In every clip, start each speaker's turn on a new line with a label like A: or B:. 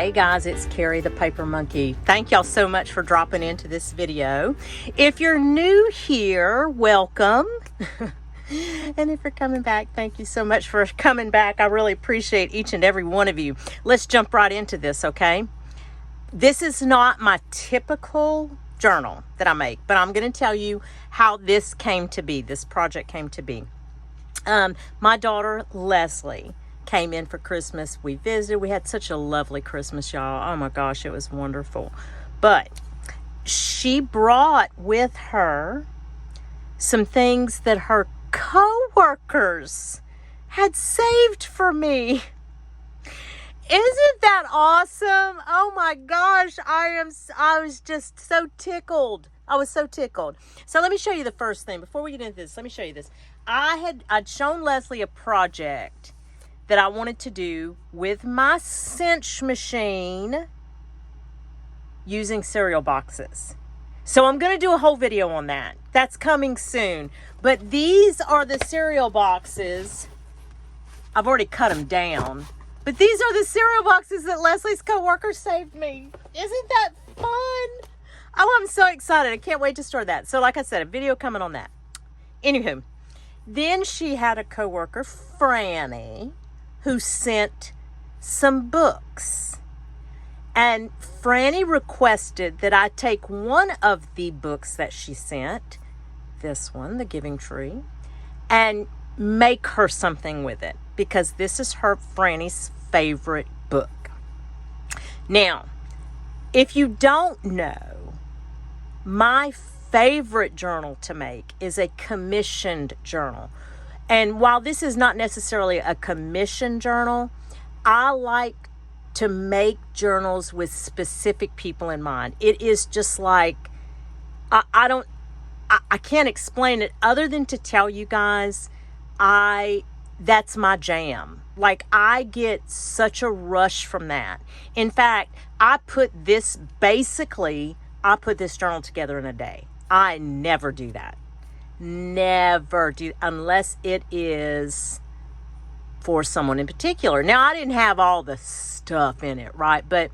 A: Hey guys, it's Carrie the Paper Monkey. Thank y'all so much for dropping into this video. If you're new here, welcome. And if you're coming back, thank you so much for coming back. I really appreciate each and every one of you. Let's jump right into this, okay? This is not my typical journal that I make, but I'm going to tell you how this came to be, this project came to be. My daughter, Leslie, came in for Christmas. We visited. We had such a lovely Christmas, y'all. Oh my gosh, it was wonderful. But she brought with her some things that her co-workers had saved for me. Isn't that awesome? Oh my gosh, I was just so tickled. I was so tickled. So let me show you the first thing. Before we get into this, let me show you this. I'd shown Leslie a project that I wanted to do with my cinch machine using cereal boxes. So I'm going to do a whole video on that. That's coming soon. But these are the cereal boxes. I've already cut them down. But these are the cereal boxes that Leslie's co-worker saved me. Isn't that fun? Oh, I'm so excited. I can't wait to start that. So like I said, a video coming on that. Anywho, then she had a co-worker, Franny, who sent some books. And Franny requested that I take one of the books that she sent, this one, The Giving Tree, and make her something with it, because this is Franny's favorite book. Now, if you don't know, my favorite journal to make is a commissioned journal. And while this is not necessarily a commission journal, I like to make journals with specific people in mind. It is just like, I can't explain it other than to tell you guys, that's my jam. Like, I get such a rush from that. In fact, I put this journal together in a day. I never do that. Never do, unless it is for someone in particular. Now, I didn't have all the stuff in it, right? But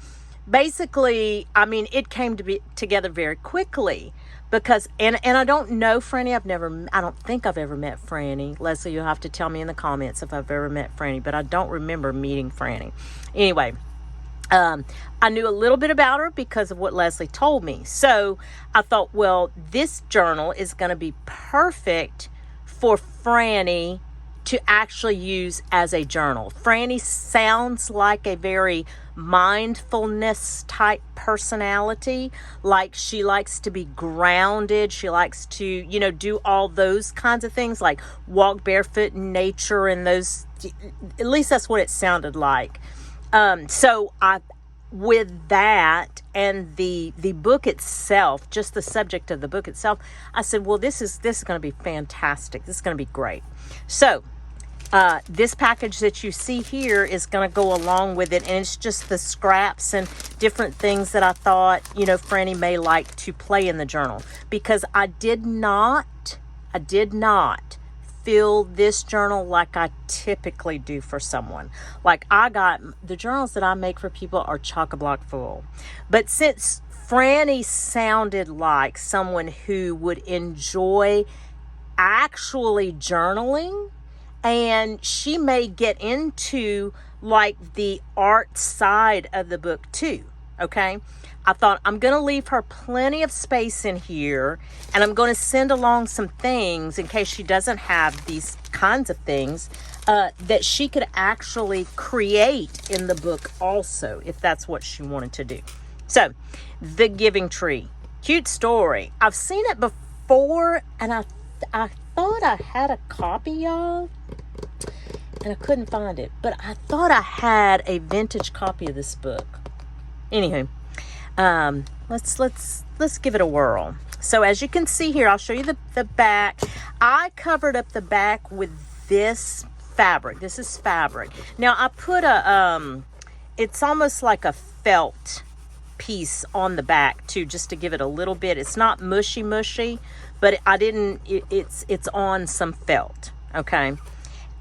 A: basically, I mean, it came to be together very quickly because, and I don't know Franny. I don't think I've ever met Franny. Leslie, you'll have to tell me in the comments if I've ever met Franny, but I don't remember meeting Franny. Anyway, I knew a little bit about her because of what Leslie told me. So I thought, well, this journal is going to be perfect for Franny to actually use as a journal. Franny sounds like a very mindfulness type personality. Like, she likes to be grounded. She likes to, do all those kinds of things, like walk barefoot in nature and those, at least that's what it sounded like. So with that and the book itself, just the subject of the book itself, I said, well, this is going to be fantastic. This is going to be great. So, this package that you see here is going to go along with it. And it's just the scraps and different things that I thought, Franny may like to play in the journal, because I did not fill this journal like I typically do for someone. Like, the journals that I make for people are chock-a-block full. But since Franny sounded like someone who would enjoy actually journaling, and she may get into like the art side of the book too, okay? I thought I'm going to leave her plenty of space in here, and I'm going to send along some things in case she doesn't have these kinds of things that she could actually create in the book also, if that's what she wanted to do. So, The Giving Tree. Cute story. I've seen it before, and I thought I had a copy, y'all, and I couldn't find it. But I thought I had a vintage copy of this book. Anywho. Let's give it a whirl. So as you can see here, I'll show you the back. I covered up the back with this fabric. This is fabric. Now I put it's almost like a felt piece on the back too, just to give it a little bit. It's not mushy, but it's on some felt. Okay.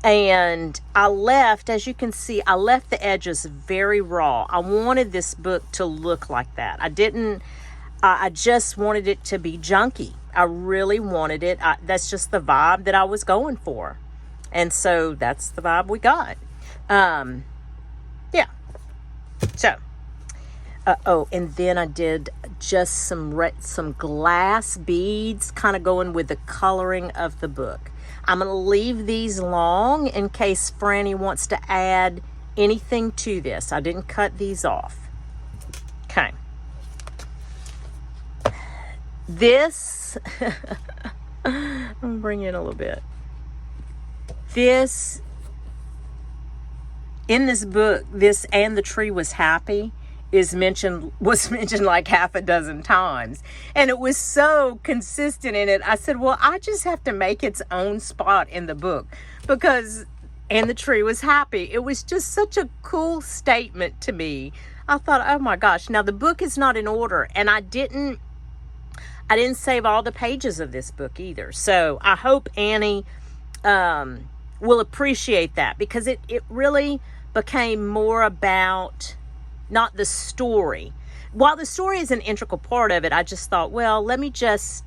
A: And I left, as you can see, I left the edges very raw. I wanted this book to look like that. I just wanted it to be junky. I really wanted it. That's just the vibe that I was going for. And so that's the vibe we got. Yeah. So, oh, and then I did just some glass beads, kind of going with the coloring of the book. I'm going to leave these long in case Franny wants to add anything to this. I didn't cut these off. Okay. This, I'm going to bring in a little bit. This, in this book, this "and the tree was happy" was mentioned like half a dozen times, and it was so consistent in it. I said, well, I just have to make its own spot in the book, because "and the tree was happy," it was just such a cool statement to me. I thought, oh my gosh. Now the book is not in order, and I didn't save all the pages of this book either. So I hope Annie will appreciate that, because it really became more about not the story. While the story is an integral part of it, I just thought, well, let me just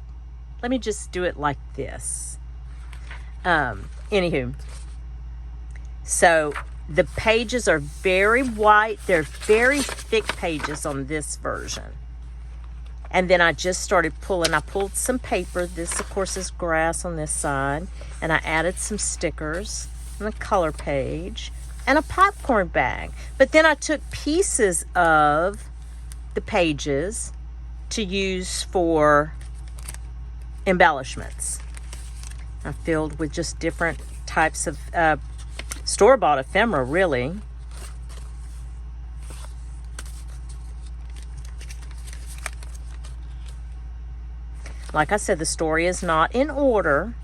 A: do it like this. Anywho, so the pages are very white. They're very thick pages on this version. And then I just started pulling. I pulled some paper. This, of course, is grass on this side. And I added some stickers on the color page and a popcorn bag. But then I took pieces of the pages to use for embellishments. I filled with just different types of store-bought ephemera, really. Like I said, the story is not in order.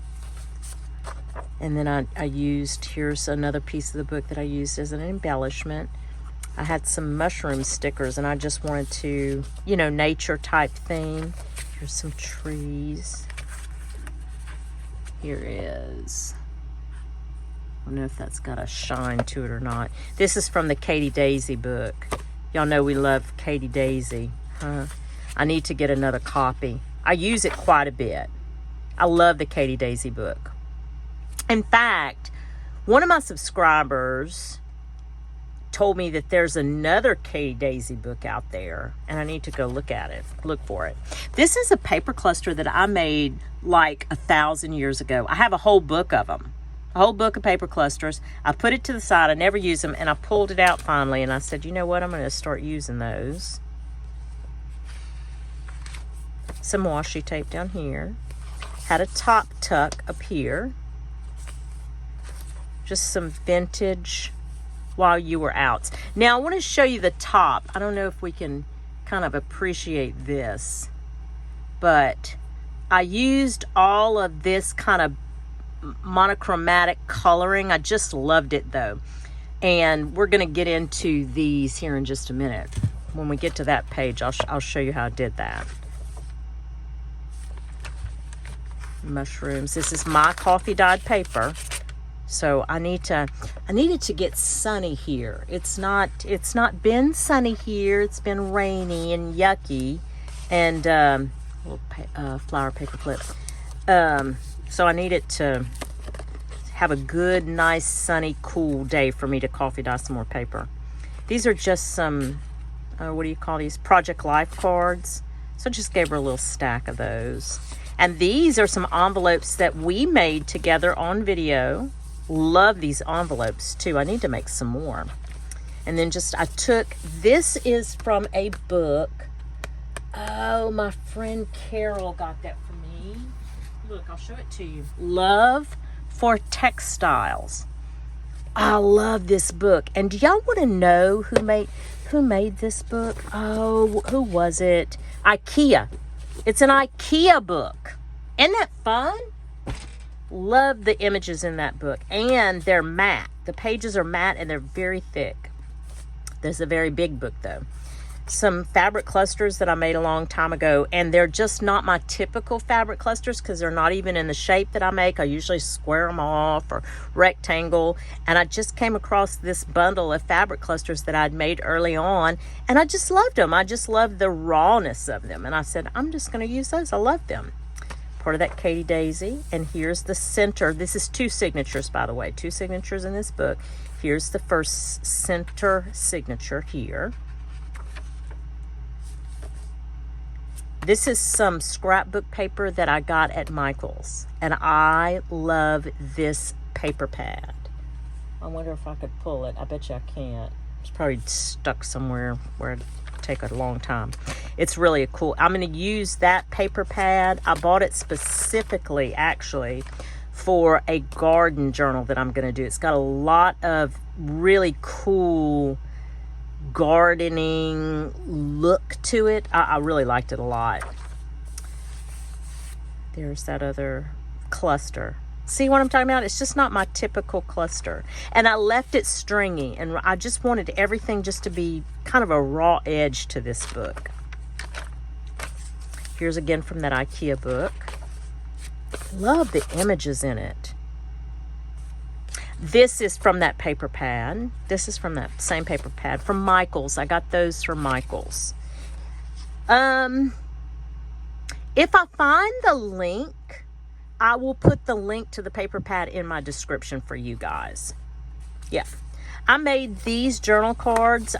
A: And then I used, here's another piece of the book that I used as an embellishment. I had some mushroom stickers, and I just wanted to, nature type theme. Here's some trees. Here is, I don't know if that's got a shine to it or not. This is from the Katie Daisy book. Y'all know we love Katie Daisy, huh? I need to get another copy. I use it quite a bit. I love the Katie Daisy book. In fact, one of my subscribers told me that there's another Katie Daisy book out there, and I need to go look for it. This is a paper cluster that I made like 1,000 years ago. I have a whole book of them, a whole book of paper clusters. I put it to the side. I never use them, and I pulled it out finally, and I said, you know what? I'm going to start using those. Some washi tape down here. Had a top tuck up here. Just some vintage while you were out. Now I want to show you the top. I don't know if we can kind of appreciate this, but I used all of this kind of monochromatic coloring. I just loved it though. And we're going to get into these here in just a minute. When we get to that page, I'll show you how I did that. Mushrooms. This is my coffee dyed paper. So I needed to get sunny here. It's not been sunny here. It's been rainy and yucky, and little flower paper clip. So I needed to have a good, nice, sunny, cool day for me to coffee dye some more paper. These are just some, what do you call these? Project Life cards. So I just gave her a little stack of those. And these are some envelopes that we made together on video. Love these envelopes too. I need to make some more. And then this is from a book. Oh, my friend Carol got that for me. Look, I'll show it to you. Love for Textiles. I love this book. And do y'all want to know who made this book? Oh, who was it? IKEA. It's an IKEA book. Isn't that fun? Love the images in that book, and they're matte. The pages are matte and they're very thick. There's a very big book though. some fabric clusters that I made a long time ago, and they're just not my typical fabric clusters because they're not even in the shape that I make. I usually square them off or rectangle, and I just came across this bundle of fabric clusters that I'd made early on, and I just loved them. I just loved the rawness of them, and I said, I'm just going to use those. I love them. Part of that Katie Daisy, and here's the center. This is 2 signatures, by the way, 2 signatures in this book. Here's the first center signature here. This is some scrapbook paper that I got at Michael's, and I love this paper pad. I wonder if I could pull it. I bet you I can't. It's probably stuck somewhere where it'd take a long time. It's really a cool. I'm going to use that paper pad. I bought it specifically, actually, for a garden journal that I'm going to do. It's got a lot of really cool gardening look to it. I really liked it a lot. There's that other cluster. See what I'm talking about? It's just not my typical cluster. And I left it stringy, and I just wanted everything just to be kind of a raw edge to this book. Here's again from that IKEA book. Love the images in it. This is from that paper pad. This is from that same paper pad from Michael's. I got those from Michael's. If I find the link, I will put the link to the paper pad in my description for you guys. Yeah. I made these journal cards.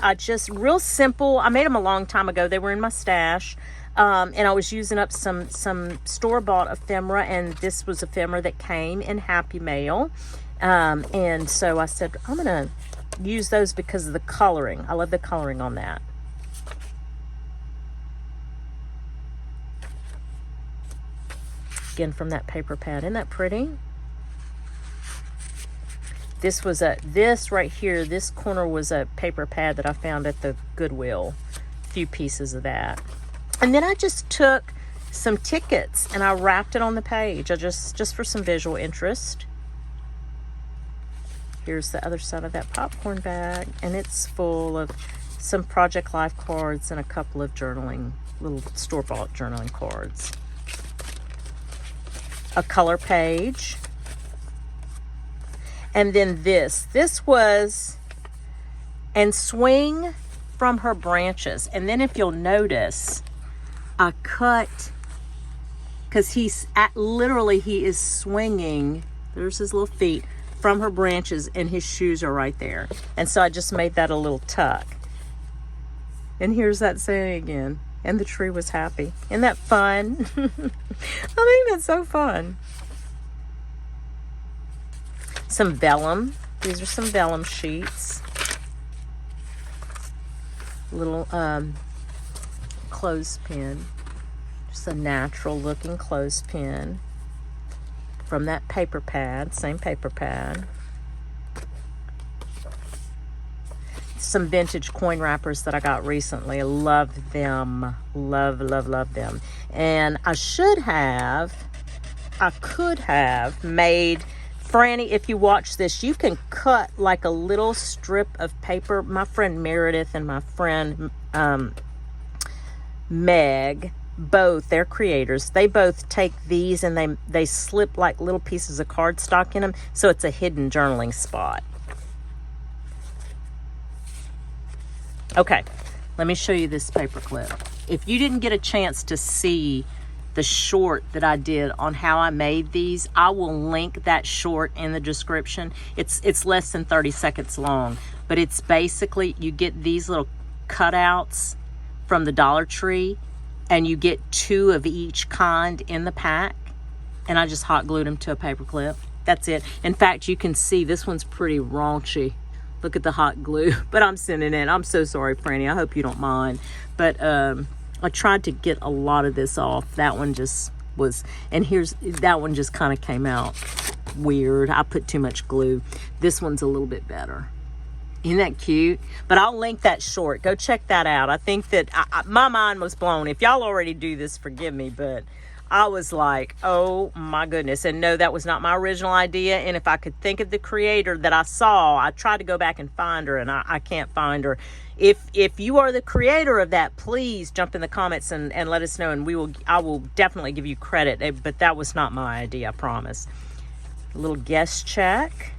A: Real simple. I made them a long time ago. They were in my stash. And I was using up some store-bought ephemera, and this was ephemera that came in Happy Mail. And so I said, I'm going to use those because of the coloring. I love the coloring on that. Again, from that paper pad. Isn't that pretty? This right here, this corner was a paper pad that I found at the Goodwill. A few pieces of that. And then I just took some tickets and I wrapped it on the page. Just for some visual interest. Here's the other side of that popcorn bag, and it's full of some Project Life cards and a couple of journaling, little store-bought journaling cards. A color page. And then this was, and swing from her branches. And then if you'll notice, I cut, because he is swinging, there's his little feet, from her branches, and his shoes are right there. And so I just made that a little tuck. And here's that saying again. And the tree was happy. Isn't that fun? I think that's so fun. Some vellum. These are some vellum sheets. Little clothespin. Just a natural looking clothespin. From that paper pad, same paper pad. Some vintage coin wrappers that I got recently. I love them. Love them. And I could have made, Franny, if you watch this, you can cut like a little strip of paper. My friend Meredith and my friend Meg, both, they're creators, they both take these and they slip like little pieces of cardstock in them, so it's a hidden journaling spot. Okay, let me show you this paper clip. If you didn't get a chance to see the short that I did on how I made these, I will link that short in the description. It's less than 30 seconds long, but it's basically, you get these little cutouts from the Dollar Tree, and you get 2 of each kind in the pack, and I just hot glued them to a paper clip. That's it. In fact, you can see this one's pretty raunchy. Look at the hot glue, but I'm sending it. I'm so sorry, Franny. I hope you don't mind. But I tried to get a lot of this off. That one just was, and that one just kind of came out weird. I put too much glue. This one's a little bit better. Isn't that cute? But I'll link that short. Go check that out. I think that my mind was blown. If y'all already do this, forgive me, but I was like, oh my goodness. And no, that was not my original idea. And if I could think of the creator that I saw, I tried to go back and find her, and I can't find her. If you are the creator of that, please jump in the comments and let us know, and I will definitely give you credit. But that was not my idea, I promise. A little guest check.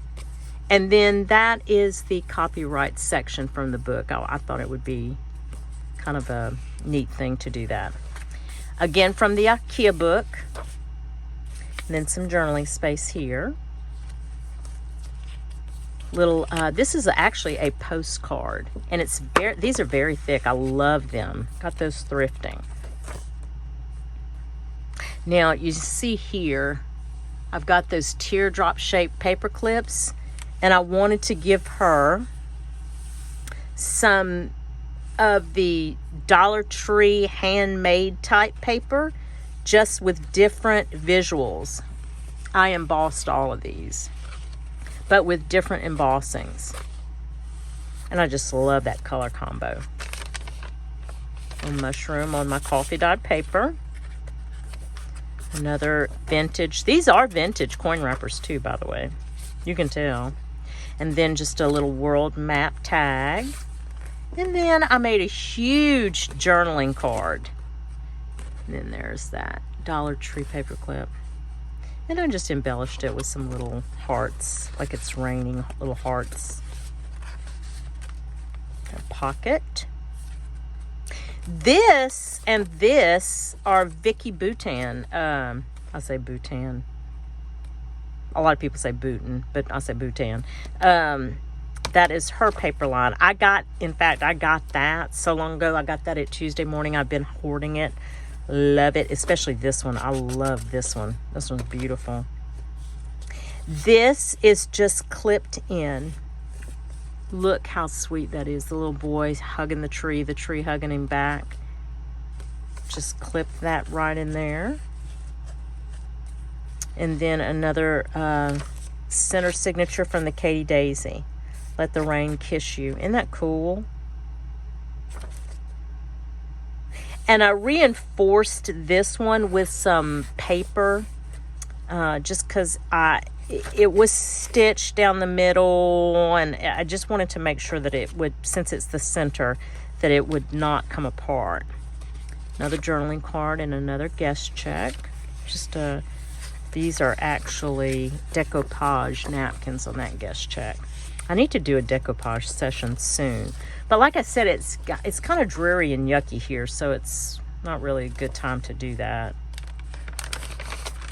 A: And then that is the copyright section from the book. I thought it would be kind of a neat thing to do that. Again, from the IKEA book. And then some journaling space here. Little, this is actually a postcard. And these are very thick. I love them. Got those thrifting. Now, you see here, I've got those teardrop shaped paper clips. And I wanted to give her some of the Dollar Tree handmade type paper, just with different visuals. I embossed all of these, but with different embossings. And I just love that color combo. A mushroom on my coffee dyed paper. Another vintage. These are vintage coin wrappers too, by the way. You can tell. And then just a little world map tag. And then I made a huge journaling card. And then there's that Dollar Tree paperclip. And I just embellished it with some little hearts, like it's raining, little hearts. A pocket. This and this are Vicky Boutan. I say Boutan. A lot of people say Boutin, but I say Boutan. That is her paper line. In fact, I got that so long ago. I got that at Tuesday morning. I've been hoarding it. Love it, especially this one. I love this one. This one's beautiful. This is just clipped in. Look how sweet that is. The little boy hugging the tree hugging him back. Just clip that right in there. And then another center signature from the Katie Daisy. Let the rain kiss you. Isn't that cool? And I reinforced this one with some paper, just because it was stitched down the middle, and I just wanted to make sure that it would, since it's the center, that it would not come apart. Another journaling card and another guest check. These are actually decoupage napkins on that guest check. I need to do a decoupage session soon. But like I said, it's kind of dreary and yucky here, so it's not really a good time to do that.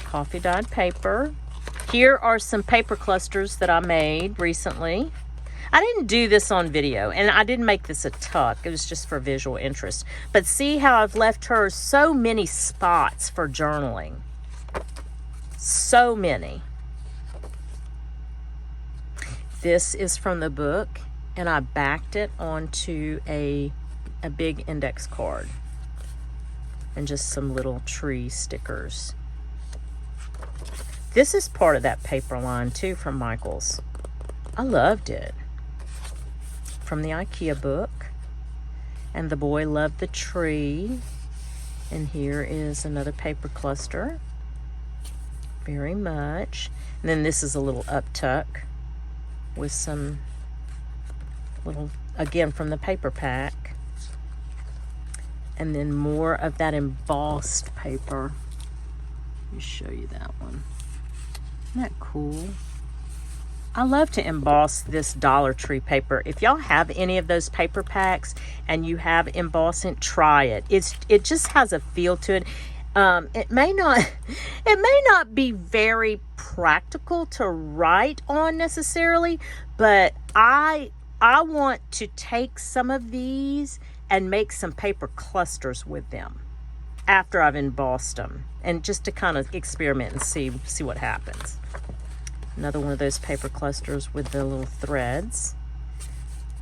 A: Coffee dyed paper. Here are some paper clusters that I made recently. I didn't do this on video, and I didn't make this a tuck. It was just for visual interest. But see how I've left her so many spots for journaling. So many. This is from the book, and I backed it onto a big index card and just some little tree stickers. This is part of that paper line too from Michael's. I loved it. From the IKEA book. And the boy loved the tree. And here is another paper cluster. Very much. And then this is a little uptuck with some little, again, from the paper pack. And then more of that embossed paper. Let me show you that one. Isn't that cool? I love to emboss this Dollar Tree paper. If y'all have any of those paper packs and you have embossing, try it. It just has a feel to it. It may not be very practical to write on necessarily, but I want to take some of these and make some paper clusters with them after I've embossed them, and just to kind of experiment and see what happens. Another one of those paper clusters with the little threads.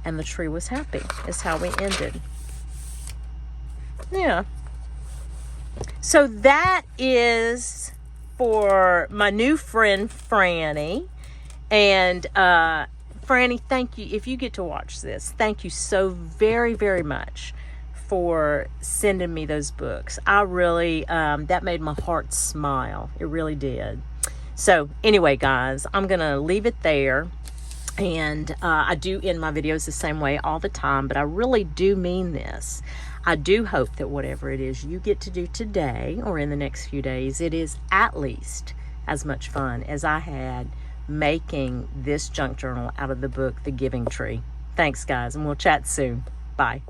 A: And the tree was happy, is how we ended. Yeah. So that is for my new friend, Franny. And Franny, thank you. If you get to watch this, thank you so very, very much for sending me those books. I really, that made my heart smile. It really did. So anyway, guys, I'm going to leave it there. And I do end my videos the same way all the time, but I really do mean this. I do hope that whatever it is you get to do today or in the next few days, it is at least as much fun as I had making this junk journal out of the book, The Giving Tree. Thanks, guys, and we'll chat soon. Bye.